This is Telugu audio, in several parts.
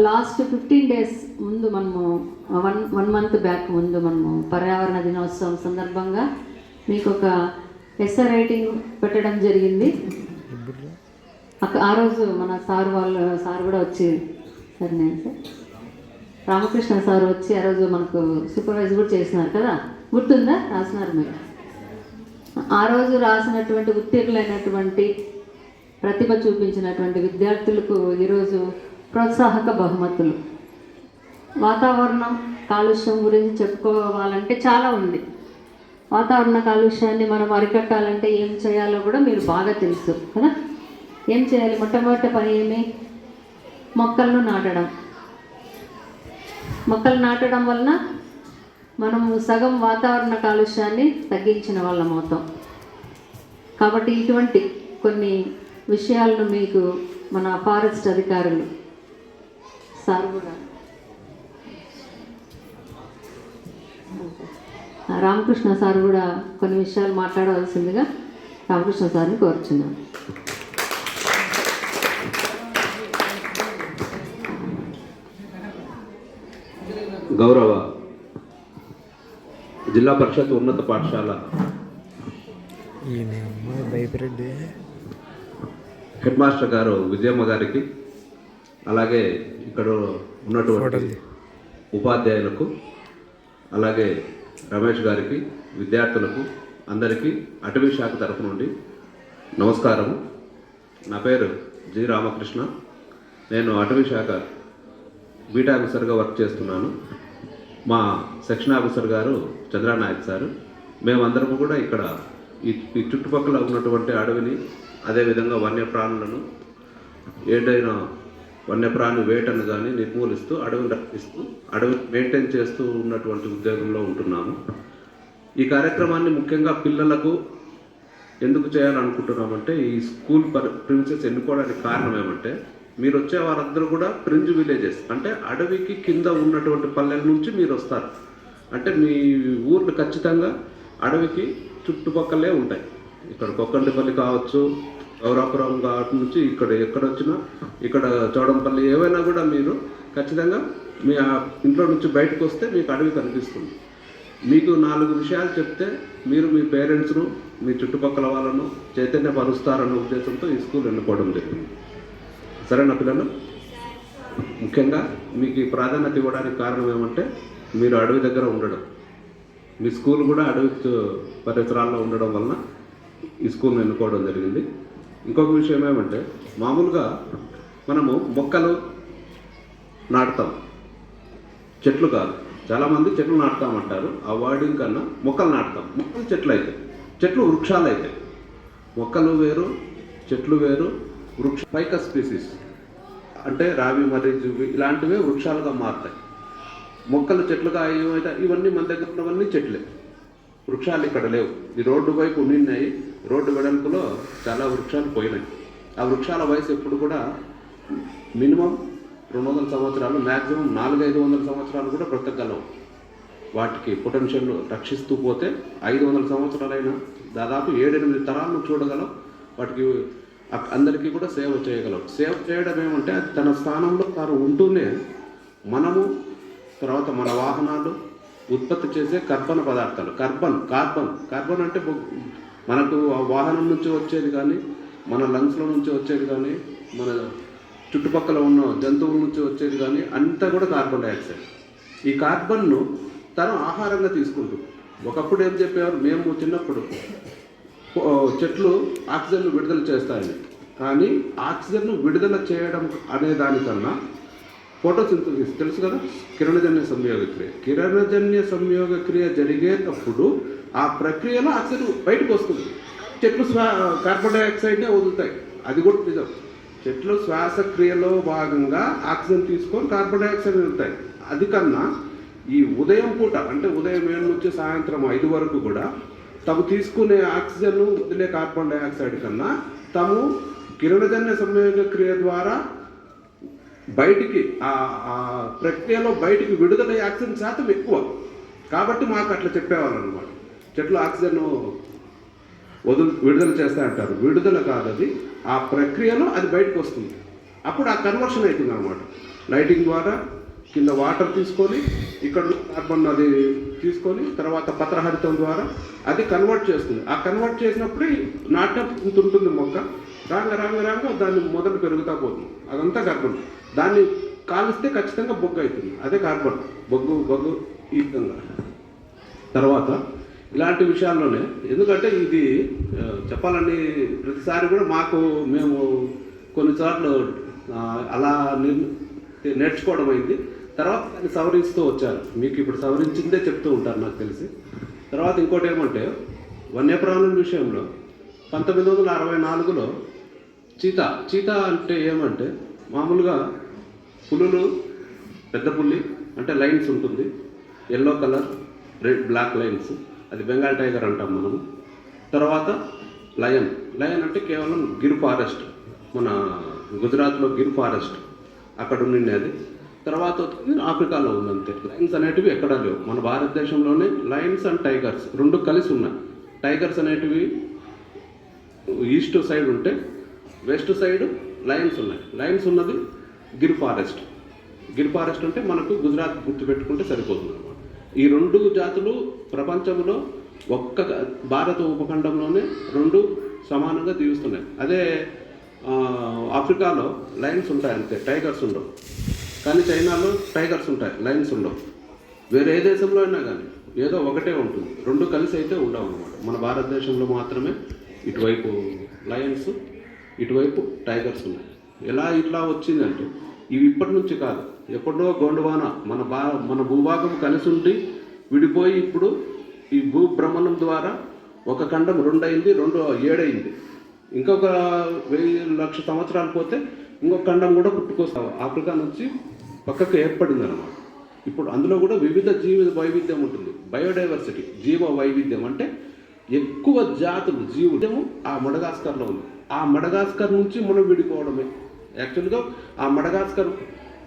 లాస్ట్ 15 days ముందు మనము వన్ మంత్ బ్యాక్ ముందు మనము పర్యావరణ దినోత్సవం సందర్భంగా మీకు ఒక ఎస్ఏ రైటింగ్ పెట్టడం జరిగింది. ఆ రోజు మన సార్ కూడా వచ్చి సార్ నేను సార్ రామకృష్ణ సార్ వచ్చి ఆ రోజు మనకు సూపర్వైజ్ కూడా చేసినారు కదా, గుర్తుందా? రాసినారు మీరు. ఆ రోజు రాసినటువంటి ఉత్తీర్ణులైనటువంటి ప్రతిభ చూపించినటువంటి విద్యార్థులకు ఈరోజు ప్రోత్సాహక బహుమతులు. వాతావరణం కాలుష్యం గురించి చెప్పుకోవాలంటే చాలా ఉంది. వాతావరణ కాలుష్యాన్ని మనం అరికట్టాలంటే ఏం చేయాలో కూడా మీరు బాగా తెలుసు కదా. ఏం చేయాలి? మొట్టమొదటి పని ఏమి? మొక్కలను నాటడం. మొక్కలు నాటడం వలన మనము సగం వాతావరణ కాలుష్యాన్ని తగ్గించిన వాళ్ళం అవుతాం. కాబట్టి ఇటువంటి కొన్ని విషయాలను మీకు మన ఫారెస్ట్ అధికారులు సార్ కూడా రామకృష్ణ సార్ కూడా కొన్ని విషయాలు మాట్లాడవలసిందిగా రామకృష్ణ సార్ని కోరుచున్నాను. గౌరవ జిల్లా పరిషత్ ఉన్నత పాఠశాల హెడ్ మాస్టర్ గారు విజయమ్మ గారికి, అలాగే ఇక్కడ ఉన్నటువంటి ఉపాధ్యాయులకు, అలాగే రమేష్ గారికి, విద్యార్థులకు అందరికీ అటవీ శాఖ తరఫు నుండి నమస్కారం. నా పేరు జి రామకృష్ణ. నేను అటవీ శాఖ బీటా ఆఫీసర్గా వర్క్ చేస్తున్నాను. మా సెక్షన్ ఆఫీసర్ గారు చంద్రనాయక్ సారు. మేమందరము కూడా ఇక్కడ ఈ చుట్టుపక్కల ఉన్నటువంటి అడవిని, అదేవిధంగా వన్యప్రాణులను, ఏదైనా వన్యప్రాణి వేటను కానీ నిర్మూలిస్తూ అడవిని రక్షిస్తూ అడవి మెయింటైన్ చేస్తూ ఉన్నటువంటి ఉద్యోగంలో ఉంటున్నాము. ఈ కార్యక్రమాన్ని ముఖ్యంగా పిల్లలకు ఎందుకు చేయాలనుకుంటున్నామంటే, ఈ స్కూల్ ప్రిన్సెస్ ఎన్నుకోవడానికి కారణం ఏమంటే, మీరు వచ్చే వారందరూ కూడా ఫ్రింజ్ విలేజెస్ అంటే అడవికి కింద ఉన్నటువంటి పల్లెల నుంచి మీరు వస్తారు. అంటే మీ ఊర్లు ఖచ్చితంగా అడవికి చుట్టుపక్కలే ఉంటాయి. ఇక్కడ కొక్కంటిపల్లి కావచ్చు, గౌరాపురం కావడం నుంచి ఇక్కడ ఎక్కడొచ్చినా, ఇక్కడ చౌడంపల్లి ఏవైనా కూడా మీరు ఖచ్చితంగా మీ ఇంట్లో నుంచి బయటకు వస్తే మీకు అడవి కనిపిస్తుంది. మీకు 4 విషయాలు చెప్తే మీరు మీ పేరెంట్స్ను, మీ చుట్టుపక్కల వాళ్ళను చైతన్యపరుస్తారన్న ఉద్దేశంతో ఈ స్కూల్ ఎన్నుకోవడం జరిగింది. సరేనా పిల్లలు? ముఖ్యంగా మీకు ఈ ప్రాధాన్యత ఇవ్వడానికి కారణం ఏమంటే, మీరు అడవి దగ్గర ఉండడం, మీ స్కూల్ కూడా అడవి పరిసరాల్లో ఉండడం వలన ఈ స్కూల్ని ఎన్నుకోవడం జరిగింది. ఇంకొక విషయం ఏమంటే, మామూలుగా మనము మొక్కలు నాటుతాం, చెట్లు కాదు. చాలామంది చెట్లు నాటుతామంటారు. ఆ వర్డింగ్ కన్నా మొక్కలు నాటుతాం. మొక్కలు చెట్లు అయితే, చెట్లు వృక్షాలు అయితే, మొక్కలు వేరు, చెట్లు వేరు. ఫైకస్ స్పీసీస్ అంటే రావి, మర్రి, జువి ఇలాంటివే వృక్షాలుగా మారుతాయి. మొక్కలు చెట్లుగా ఏమైతే ఇవన్నీ మన దగ్గర ఉన్నవన్నీ చెట్లే, వృక్షాలు ఇక్కడ లేవు. ఈ రోడ్డు వైపు ఉన్నాయి, రోడ్డు వెడల్పులో చాలా వృక్షాలు పోయినాయి. ఆ వృక్షాల వయసు ఎప్పుడు కూడా మినిమం 200 సంవత్సరాలు, మ్యాక్సిమం 400-500 సంవత్సరాలు కూడా బ్రతకగలవు. వాటికి పొటెన్షియల్ రక్షిస్తూ పోతే 500 సంవత్సరాలైనా దాదాపు 7-8 తరాలను చూడగలం. వాటికి అందరికీ కూడా సేవ చేయగలం. సేవ చేయడం ఏమంటే, అది తన స్థానంలో తాను ఉంటూనే మనము తర్వాత మన వాహనాలు ఉత్పత్తి చేసే కర్బన పదార్థాలు, కార్బన్ అంటే మనకు వాహనం నుంచి వచ్చేది కానీ, మన లంగ్స్లో నుంచి వచ్చేది కానీ, మన చుట్టుపక్కల ఉన్న జంతువుల నుంచి వచ్చేది కానీ అంతా కూడా కార్బన్ డైఆక్సైడ్. ఈ కార్బన్ను తను ఆహారంగా తీసుకుంటుంది. ఒకప్పుడు ఏం చెప్పేవారు, మేము చిన్నప్పుడు చెట్లు ఆక్సిజన్ను విడుదల చేస్తాయని. కానీ ఆక్సిజన్ను విడుదల చేయడం అనే దానికన్నా ఫోటోసింథసిస్ తెలుసు కదా, కిరణజన్య సంయోగ క్రియ జరిగేటప్పుడు ఆ ప్రక్రియలో ఆక్సిజన్ బయటకు వస్తుంది. చెట్లు కార్బన్ డైఆక్సైడ్నే వదులుతాయి. అది కూడా నిజం. చెట్లు శ్వాసక్రియలో భాగంగా ఆక్సిజన్ తీసుకొని కార్బన్ డైఆక్సైడ్ వదులుతాయి. అది కన్నా ఈ ఉదయం పూట అంటే ఉదయం 7 నుంచి సాయంత్రం 5 వరకు కూడా తాము తీసుకునే ఆక్సిజన్ వదిలే కార్బన్ డైఆక్సైడ్ కన్నా తాము కిరణజన్య సంయోగ క్రియ ద్వారా బయటికి ఆ ప్రక్రియలో బయటికి విడుదలయ్యే ఆక్సిజన్ శాతం ఎక్కువ. కాబట్టి మాకు అట్లా చెప్పేవాళ్ళు అనమాట. చెట్లు ఆక్సిజన్ విడుదల చేస్తాయంటారు. విడుదల కాదు, అది ఆ ప్రక్రియలో అది బయటకు వస్తుంది. అప్పుడు ఆ కన్వర్షన్ అవుతుంది అనమాట. లైటింగ్ ద్వారా కింద వాటర్ తీసుకొని ఇక్కడ కార్బన్ అది తీసుకొని తర్వాత పత్రహరితం ద్వారా అది కన్వర్ట్ చేస్తుంది. ఆ కన్వర్ట్ చేసినప్పుడు నాటినప్పుడు ఇంత ఉంటుంది మొక్క, రాంగ దాన్ని మొదలు పెరుగుతా పోతుంది. అదంతా కార్బన్. దాన్ని కాలిస్తే ఖచ్చితంగా బొగ్గు అవుతుంది. అదే కార్బన్, బొగ్గు ఈ విధంగా. తర్వాత ఇలాంటి విషయాల్లోనే, ఎందుకంటే ఇది చెప్పాలని ప్రతిసారి కూడా మేము కొన్నిసార్లు అలా నేర్చుకోవడం అయింది. తర్వాత దాన్ని సవరిస్తూ వచ్చారు. మీకు ఇప్పుడు సవరించిందే చెప్తూ ఉంటారు నాకు తెలిసి. తర్వాత ఇంకోటి ఏమంటే వన్యప్రాణుల విషయంలో 1964లో చీతా అంటే ఏమంటే మామూలుగా పులులు, పెద్ద పుల్లి అంటే లైన్స్ ఉంటుంది, yellow colour, red black lines, అది బెంగాల్ టైగర్ అంటాం మనము. తర్వాత లయన్ అంటే కేవలం గిర్ ఫారెస్ట్, మన గుజరాత్లో గిర్ ఫారెస్ట్ అక్కడ ఉండింది అది. తర్వాత ఆఫ్రికాలో ఉందంతే. లయన్స్ అనేటివి ఎక్కడా లేవు. మన భారతదేశంలోనే లయన్స్ అండ్ టైగర్స్ రెండు కలిసి ఉన్నాయి. టైగర్స్ అనేటివి ఈస్ట్ సైడ్ ఉంటే వెస్ట్ సైడ్ లయన్స్ ఉన్నాయి. లయన్స్ ఉన్నది గిర్ ఫారెస్ట్ అంటే మనకు గుజరాత్ గుర్తుపెట్టుకుంటే సరిపోతుంది అన్నమాట. ఈ రెండు జాతులు ప్రపంచంలో ఒక్క భారత ఉపఖండంలోనే రెండు సమానంగా జీవిస్తున్నాయి. అదే ఆఫ్రికాలో లయన్స్ ఉంటాయి అంతే, టైగర్స్ ఉండవు. కానీ చైనాలో టైగర్స్ ఉంటాయి, లయన్స్ ఉండవు. వేరే ఏ దేశంలో అయినా కానీ ఏదో ఒకటే ఉంటుంది, రెండు కలిసి అయితే ఉండవు అన్నమాట. మన భారతదేశంలో మాత్రమే ఇటువైపు లయన్స్, ఇటువైపు టైగర్స్ ఉన్నాయి. ఎలా ఇట్లా వచ్చిందంటే ఇవి ఇప్పటి నుంచి కాదు, ఎప్పుడో గోండువాన మన భూభాగం కలిసి ఉండి విడిపోయి ఇప్పుడు ఈ భూభ్రమణం ద్వారా ఒక ఖండం 2 అయింది, 7 అయింది. ఇంకొక 1,00,000 సంవత్సరాలు పోతే ఇంకొక ఖండం కూడా పుట్టుకొస్తావు ఆఫ్రికా నుంచి పక్కకు ఏర్పడింది అన్నమాట. ఇప్పుడు అందులో కూడా వివిధ జీవ వైవిధ్యం ఉంటుంది, బయోడైవర్సిటీ, జీవ వైవిధ్యం. అంటే ఎక్కువ జాతులు జీవులు ఆ మడగాస్కర్లో ఉంది. ఆ మడగాస్కర్ నుంచి మనం విడిపోవడమే. యాక్చువల్గా ఆ మడగాస్కర్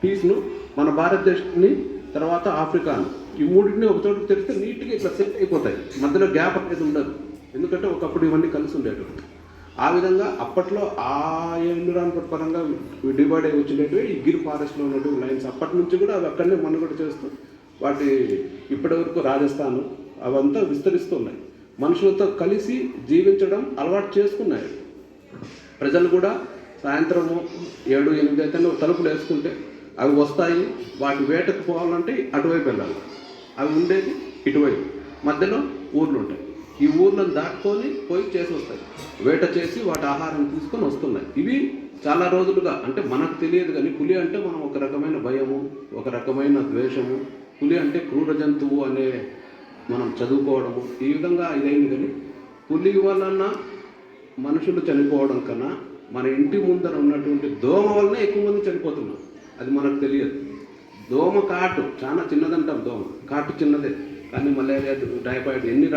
పీస్ను మన భారతదేశాన్ని, తర్వాత ఆఫ్రికాను, ఈ మూడింటిని ఒక చోటుకు తెరిస్తే నీట్గా ఇట్లా సెట్ అయిపోతాయి, మధ్యలో గ్యాప్ అనేది ఉండదు. ఎందుకంటే ఒకప్పుడు ఇవన్నీ కలిసి ఉండేటువంటి. ఆ విధంగా అప్పట్లో ఆ ఎన్విరాన్మెంట్ పరంగా డివైడ్ అయ్యి వచ్చినవి ఈ గిర్ ఫారెస్ట్లో ఉన్నటువంటి లైన్స్. అప్పటి నుంచి కూడా అవి అక్కడనే మనుగడ చేస్తూ వాటి ఇప్పటి వరకు రాజస్థాన్ అవంతా విస్తరిస్తున్నాయి. మనుషులతో కలిసి జీవించడం అలవాటు చేసుకున్నాయి. ప్రజలు కూడా సాయంత్రము 7-8 అయితే తలుపులు వేసుకుంటే అవి వస్తాయి. వాటి వేటకు పోవాలంటే అటువైపు వెళ్ళాలి, అవి ఉండేది ఇటువైపు. మధ్యలో ఊర్లు ఉంటాయి, ఈ ఊర్లను దాటుకొని పోయి చేసి వస్తాయి, వేట చేసి వాటి ఆహారం తీసుకొని వస్తున్నాయి. ఇవి చాలా రోజులుగా, అంటే మనకు తెలియదు కానీ పులి అంటే మనం ఒక రకమైన భయము, ఒక రకమైన ద్వేషము. పులి అంటే క్రూర జంతువు అనే మనం చదువుకోవడము, ఈ విధంగా ఇదైంది. కానీ పులి వలన మనుషులు చనిపోవడం కన్నా మన ఇంటి ముందర ఉన్నటువంటి దోమ వలన ఎక్కువ మంది చనిపోతున్నారు. అది మనకు తెలియదు. దోమ కాటు చాలా చిన్నదంటాం, దోమ కాటు చిన్నదే, కానీ మలేరియా, టైఫాయిడ్ ఎన్ని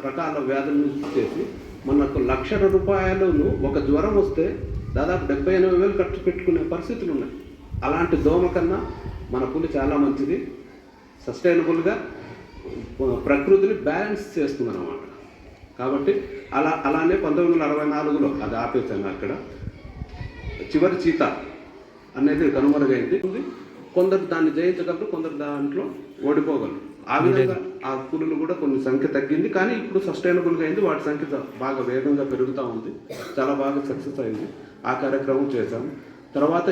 రకాల వ్యాధులను చేసి మనకు ₹1,00,000 ఒక జ్వరం వస్తే దాదాపు 70-80 వేలు ఖర్చు పెట్టుకునే పరిస్థితులు ఉన్నాయి. అలాంటి దోమ కన్నా మన పులి చాలా మంచిది, సస్టైనబుల్గా ప్రకృతిని బ్యాలెన్స్ చేస్తుంది అన్నమాట. కాబట్టి అలానే 1964లో అది ఆపేసాను. అక్కడ చివరి చీతా అనేది కనుమరుగైంది. కొందరు దాన్ని జయించగలరు, కొందరు దాంట్లో ఓడిపోగలరు. ఆ విధంగా ఆ పులులు కూడా కొన్ని సంఖ్య తగ్గింది, కానీ ఇప్పుడు సస్టైనబుల్గా అయింది. వాటి సంఖ్య బాగా వేగంగా పెరుగుతూ ఉంది, చాలా బాగా సక్సెస్ అయింది. ఆ కార్యక్రమం చేశాము. తర్వాత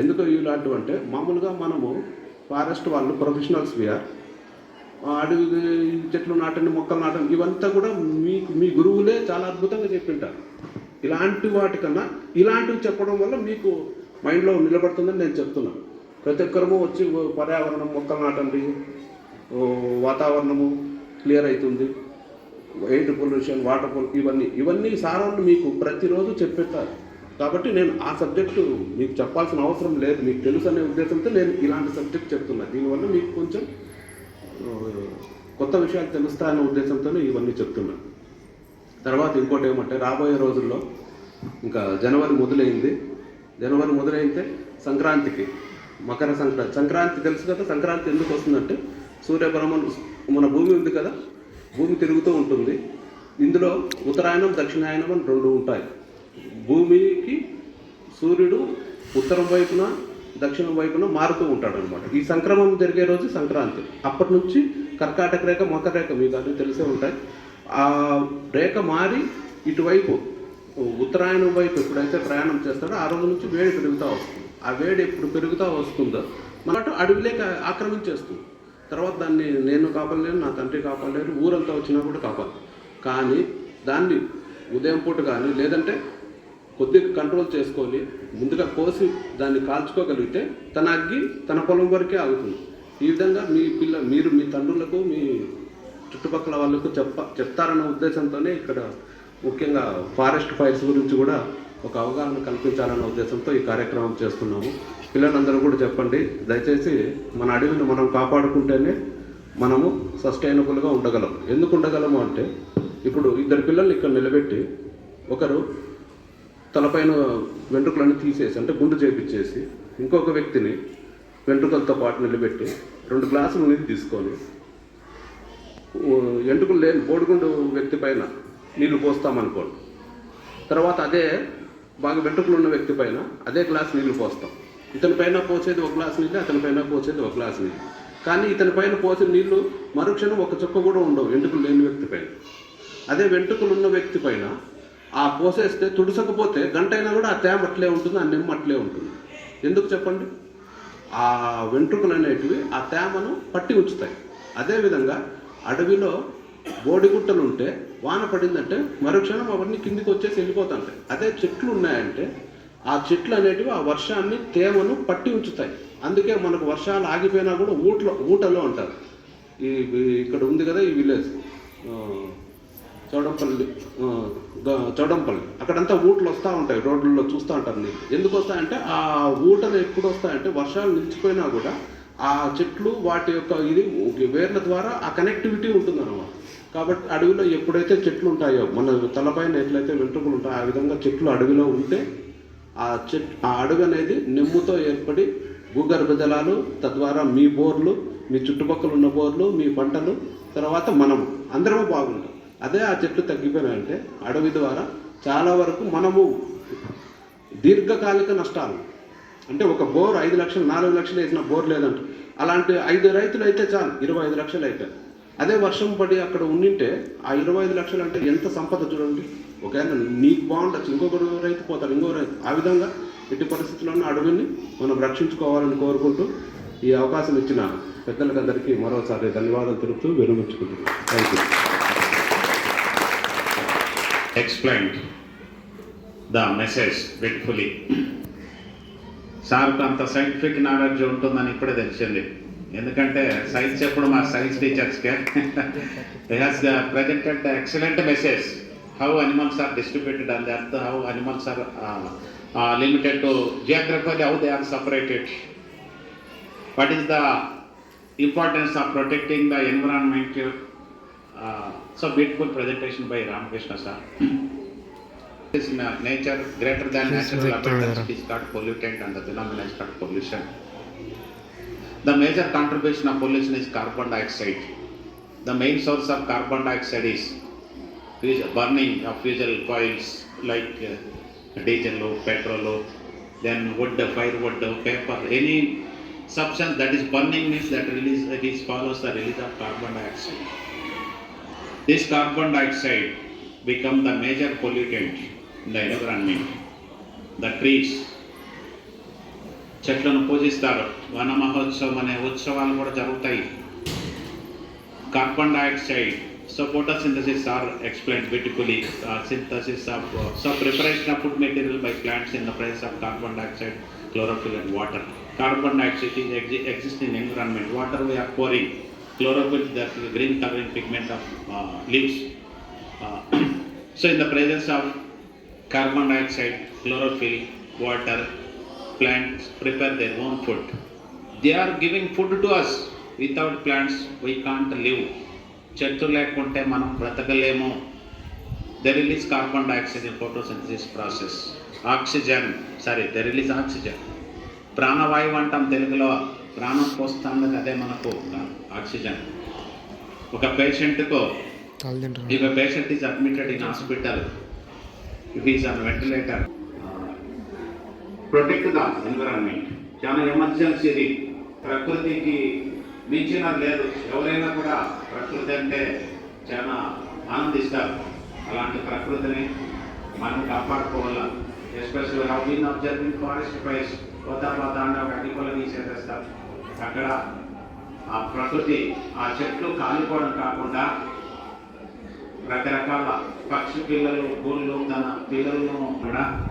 ఎందుకు ఇలాంటివి అంటే మామూలుగా మనము ఫారెస్ట్ వాళ్ళు ప్రొఫెషనల్స్ వీఆర్, అడవి చెట్లు నాటండి, మొక్కలు నాటండి, ఇవంతా కూడా మీ గురువులే చాలా అద్భుతంగా చెప్పింటారు. ఇలాంటి వాటికన్నా ఇలాంటివి చెప్పడం వల్ల మీకు మైండ్లో నిలబడుతుందని నేను చెప్తున్నాను. ప్రతి ఒక్కరము వచ్చి పర్యావరణం, మొక్కలు నాటండి, వాతావరణము క్లియర్ అవుతుంది, ఎయిర్ పొల్యూషన్, వాటర్ ఇవన్నీ సారాలు మీకు ప్రతిరోజు చెప్పేస్తారు. కాబట్టి నేను ఆ సబ్జెక్టు మీకు చెప్పాల్సిన అవసరం లేదు, మీకు తెలుసు అనే ఉద్దేశంతో నేను ఇలాంటి సబ్జెక్ట్ చెప్తున్నాను. దీనివల్ల మీకు కొంచెం కొత్త విషయాలు తెలుస్తాయనే ఉద్దేశంతోనే ఇవన్నీ చెప్తున్నాను. తర్వాత ఇంకోటి ఏమంటే రాబోయే రోజుల్లో ఇంకా జనవరి మొదలైతే సంక్రాంతికి, మకర సంక్రాంతి తెలుసు కదా. సంక్రాంతి ఎందుకు వస్తుందంటే సూర్యభ్రమణం, మన భూమి ఉంది కదా, భూమి తిరుగుతూ ఉంటుంది. ఇందులో ఉత్తరాయణం, దక్షిణాయనం అని 2 ఉంటాయి. భూమికి సూర్యుడు ఉత్తరం వైపున దక్షిణం వైపున మారుతూ ఉంటాడు అనమాట. ఈ సంక్రమం జరిగే రోజు సంక్రాంతి. అప్పటి నుంచి కర్కాటక రేఖ, మకర రేఖ మీకు అన్నీ తెలిసే ఉంటాయి. ఆ రేఖ మారి ఇటువైపు ఉత్తరాయణం వైపు ఎప్పుడైతే ప్రయాణం చేస్తాడో ఆ రోజు నుంచి వేడి పెరుగుతూ వస్తుంది. ఆ వేడి ఎప్పుడు పెరుగుతూ వస్తుందో మనకు అడవిలేక ఆక్రమించేస్తుంది. తర్వాత దాన్ని నేను కాపాడలేను, నా తండ్రి కాపాడలేరు, ఊరంతా వచ్చినా కూడా కాపాడు. కానీ దాన్ని ఉదయం పూట కానీ లేదంటే కొద్దిగా కంట్రోల్ చేసుకొని ముందుగా కోసి దాన్ని కాల్చుకోగలిగితే తన అగ్గి తన పొలం వరకే ఆగుతుంది. ఈ విధంగా మీరు మీ తండ్రులకు మీ చుట్టుపక్కల వాళ్ళకు చెప్తారన్న ఉద్దేశంతోనే ఇక్కడ ముఖ్యంగా ఫారెస్ట్ ఫైర్స్ గురించి కూడా ఒక అవగాహన కల్పించాలన్న ఉద్దేశంతో ఈ కార్యక్రమం చేస్తున్నాము. పిల్లలందరూ కూడా చెప్పండి, దయచేసి మన అడవిని మనం కాపాడుకుంటేనే మనము సస్టైనబుల్గా ఉండగలం. ఎందుకు ఉండగలము అంటే ఇప్పుడు ఇద్దరు పిల్లల్ని ఇక్కడ నిలబెట్టి ఒకరు తలపైన వెంట్రుకలన్నీ తీసేసి అంటే గుండు చేపించేసి ఇంకొక వ్యక్తిని వెంట్రుకలతో పాటు నిలబెట్టి 2 గ్లాసులు నీళ్ళు తీసుకొని వెంట్రుకలు లేని బోడిగుండు వ్యక్తి పైన నీళ్లు పోస్తామనుకోండి. తర్వాత అదే బాగా వెంట్రుకలు ఉన్న వ్యక్తి పైన అదే గ్లాస్ నీళ్లు పోస్తాం. ఇతని పైన పోసేది 1 గ్లాస్ నీళ్ళు, అతని పైన పోసేది 1 గ్లాస్ నీళ్ళు. కానీ ఇతని పైన పోసిన నీళ్లు మరుక్షణం ఒక చుక్క కూడా ఉండవు వెంట్రుకలు లేని వ్యక్తి పైన. అదే వెంట్రుకలు ఉన్న వ్యక్తి పైన ఆ పోసేస్తే తుడుసకపోతే గంట అయినా కూడా ఆ తేమ అట్లే ఉంటుంది, ఆ నిమ్మ అట్లే ఉంటుంది. ఎందుకు చెప్పండి? ఆ వెంట్రుకలు అనేటివి ఆ తేమను పట్టి ఉంచుతాయి. అదేవిధంగా అడవిలో బోడిగుట్టలు ఉంటే వాన పడిందంటే మరుక్షణం అవన్నీ కిందికి వచ్చేసి వెళ్ళిపోతుంటాయి. అదే చెట్లు ఉన్నాయంటే ఆ చెట్లు అనేటివి ఆ వర్షాన్ని తేమను పట్టి ఉంచుతాయి. అందుకే మనకు వర్షాలు ఆగిపోయినా కూడా ఊటలో అంటారు. ఇక్కడ ఉంది కదా ఈ విలేజ్ చౌడంపల్లి, అక్కడంతా ఊటలు వస్తూ ఉంటాయి, రోడ్లలో చూస్తూ ఉంటారు. నీళ్ళు ఎందుకు వస్తాయంటే ఆ ఊటలు ఎప్పుడు వస్తాయంటే వర్షాలు నిలిచిపోయినా కూడా ఆ చెట్లు వాటి యొక్క ఇది వేర్ల ద్వారా ఆ కనెక్టివిటీ ఉంటుందన్నమాట. కాబట్టి అడవిలో ఎప్పుడైతే చెట్లు ఉంటాయో మన తలపైన ఎట్లయితే వెంట్రుకలు ఉంటాయో ఆ విధంగా చెట్లు అడవిలో ఉంటే ఆ అడవి అనేది నెమ్ముతో ఏర్పడి భూగర్భ జలాలు, తద్వారా మీ బోర్లు, మీ చుట్టుపక్కల ఉన్న బోర్లు, మీ పంటలు, తర్వాత మనము అందరము బాగుంటాం. అదే ఆ చెట్లు తగ్గిపోయినాయంటే అడవి ద్వారా చాలా వరకు మనము దీర్ఘకాలిక నష్టాలు అంటే ఒక బోర్ 5 లక్షలు 4 లక్షలు వేసిన బోర్ లేదంట. అలాంటి 5 రైతులు అయితే చాలు 25 లక్షలు అయితే. అదే వర్షం పడి అక్కడ ఉండింటే ఆ 25 లక్షలు అంటే ఎంత సంపద చూడండి. ఒకవేళ నీకు బాగుండొచ్చు, ఇంకొకరు రైతు పోతారు, ఇంకో రైతు. ఆ విధంగా ఎట్టి పరిస్థితుల్లోనూ అడవిని మనం రక్షించుకోవాలని కోరుకుంటూ ఈ అవకాశం ఇచ్చిన పెద్దలకందరికీ మరోసారి ధన్యవాదాలు తెలుపుతూ విరమించుకుంటున్నాను. Thank you. Explained the message beautifully. సార్కు అంత సైంటిఫిక్ నాలెడ్జ్ ఉంటుందని ఇప్పుడే తెలిసింది. ఎందుకంటే సైన్స్ ఎప్పుడు మా సైన్స్ టీచర్స్కే has presented the excellent message how animals are distributed on the earth, how animals are limited to geographically, how they are separated, what is the importance of protecting the environment. So beautiful presentation by Ramakrishna sir. This nature greater than natural abundance is called pollutant and the phenomenon is called pollution. The major contribution of pollution is carbon dioxide. The main source of carbon dioxide is burning of fossil oils like diesel, petrol, then wood, firewood, paper, any substance that is burning means that follows the release of carbon dioxide. This carbon dioxide become the major pollutant in the environment. The trees, చెట్లను పూజిస్తారు, వన మహోత్సవం అనే ఉత్సవాలు కూడా జరుగుతాయి. Carbon dioxide, so photosynthesis are explained beautifully. Synthesis of preparation of food material by plants in the presence of carbon dioxide, chlorophyll and water. Carbon dioxide exists in environment. Water we are pouring, chlorophyll, that green coloring pigment of leaves. So in the presence of carbon dioxide, chlorophyll, water, plants prepare their own food. They are giving food to us. Without plants we can't live. చెట్టు లేకుంటే మనం బ్రతకలేము. They release carbon dioxide in photosynthesis process. They release oxygen. ప్రాణవాయువు అంటాం తెలుగులో. ప్రాణం పోస్తాం అదే మనకు ఆక్సిజన్. ఒక పేషెంట్కు, if a patient is admitted in hospital, if he is on ventilator, protect the environment. చాలా ఎమర్జెన్సీ ఇది. ప్రకృతికి మించినది లేదు. ఎవరైనా కూడా ప్రకృతి అంటే చాలా ఆనందిస్తారు. అలాంటి ప్రకృతిని మనం కాపాడుకోవాలి. Especially how been observing forest fires పోతా ఒక అడ్డికొల తీసేస్తారు. అక్కడ ఆ ప్రకృతి, ఆ చెట్లు కాలిపోవడం కాకుండా రకరకాల పక్షి పిల్లలు, గూళ్ళు తన పిల్లలను కూడా